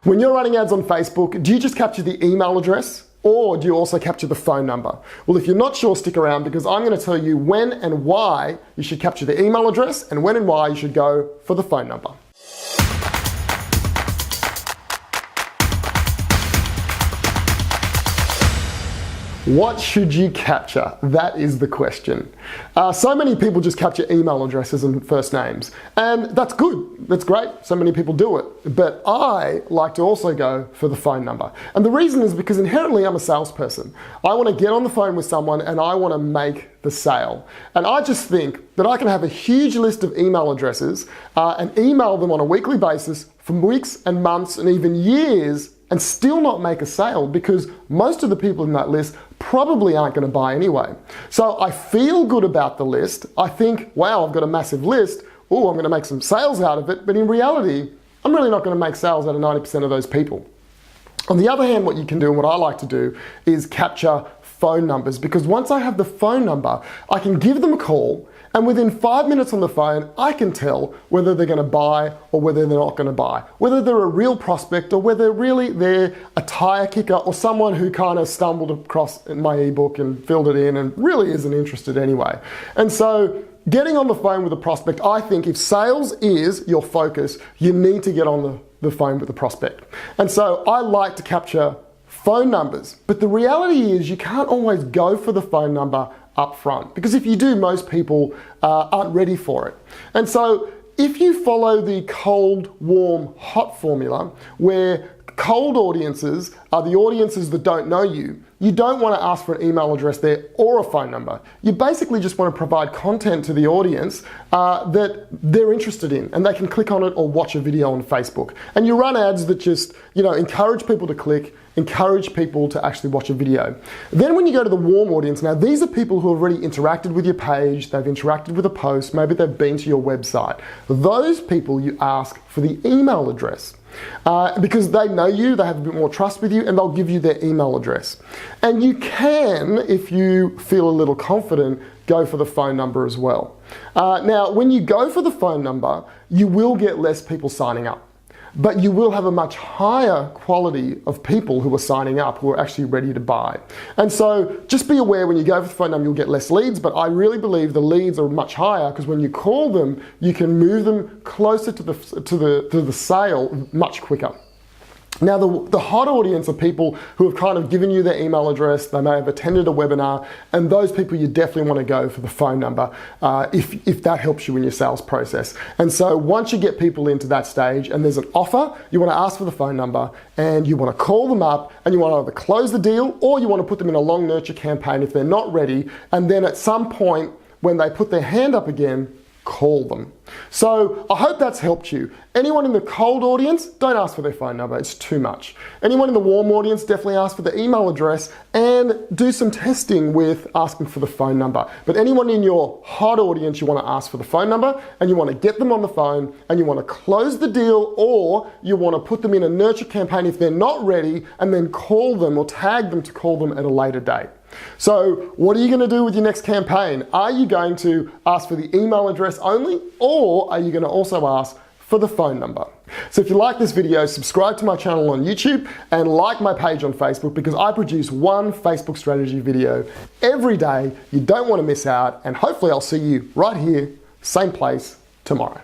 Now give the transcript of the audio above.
When you're running ads on Facebook, do you just capture the email address or do you also capture the phone number? Well, if you're not sure, stick around because I'm going to tell you when and why you should capture the email address and when and why you should go for the phone number. What should you capture? That is the question. So many people just capture email addresses and first names, and that's good, that's great, so many people do it. But I like to also go for the phone number. And the reason is because inherently I'm a salesperson. I want to get on the phone with someone and I want to make the sale. And I just think that I can have a huge list of email addresses and email them on a weekly basis for weeks and months and even years and still not make a sale because most of the people in that list probably aren't going to buy anyway. So I feel good about the list. I think, wow, I've got a massive list. Oh, I'm going to make some sales out of it. But in reality, I'm really not going to make sales out of 90% of those people. On the other hand, what you can do and what I like to do is capture phone numbers because once I have the phone number, I can give them a call and within 5 minutes on the phone, I can tell whether they're going to buy or whether they're not going to buy, whether they're a real prospect or whether really they're a tire kicker or someone who kind of stumbled across my ebook and filled it in and really isn't interested anyway. And so getting on the phone with a prospect, I think if sales is your focus, you need to get on the phone with the prospect. And so I like to capture phone numbers, but the reality is you can't always go for the phone number up front because if you do, most people aren't ready for it. And so if you follow the cold, warm, hot formula where cold audiences are the audiences that don't know you, you don't want to ask for an email address there or a phone number. You basically just want to provide content to the audience that they're interested in and they can click on it or watch a video on Facebook. And you run ads that just, encourage people to click, encourage people to actually watch a video. Then when you go to the warm audience, now these are people who have already interacted with your page, they've interacted with a post, maybe they've been to your website. Those people you ask for the email address. Because they know you, they have a bit more trust with you, and they'll give you their email address. And you can, if you feel a little confident, go for the phone number as well. Now, when you go for the phone number, you will get less people signing up. But you will have a much higher quality of people who are signing up, who are actually ready to buy. And so just be aware when you go for the phone number, you'll get less leads, but I really believe the leads are much higher because when you call them, you can move them closer to the sale much quicker. Now, the hot audience are people who have kind of given you their email address, they may have attended a webinar, and those people you definitely want to go for the phone number if that helps you in your sales process. And so once you get people into that stage and there's an offer, you want to ask for the phone number and you want to call them up and you want to either close the deal or you want to put them in a long nurture campaign if they're not ready, and then at some point when they put their hand up again, call them. So I hope that's helped you. Anyone in the cold audience, don't ask for their phone number, it's too much. Anyone in the warm audience, definitely ask for the email address and do some testing with asking for the phone number. But anyone in your hot audience, you want to ask for the phone number and you want to get them on the phone and you want to close the deal or you want to put them in a nurture campaign if they're not ready and then call them or tag them to call them at a later date. So what are you going to do with your next campaign? Are you going to ask for the email address only or are you going to also ask for the phone number? So if you like this video, subscribe to my channel on YouTube and like my page on Facebook because I produce one Facebook strategy video every day. You don't want to miss out and hopefully I'll see you right here, same place tomorrow.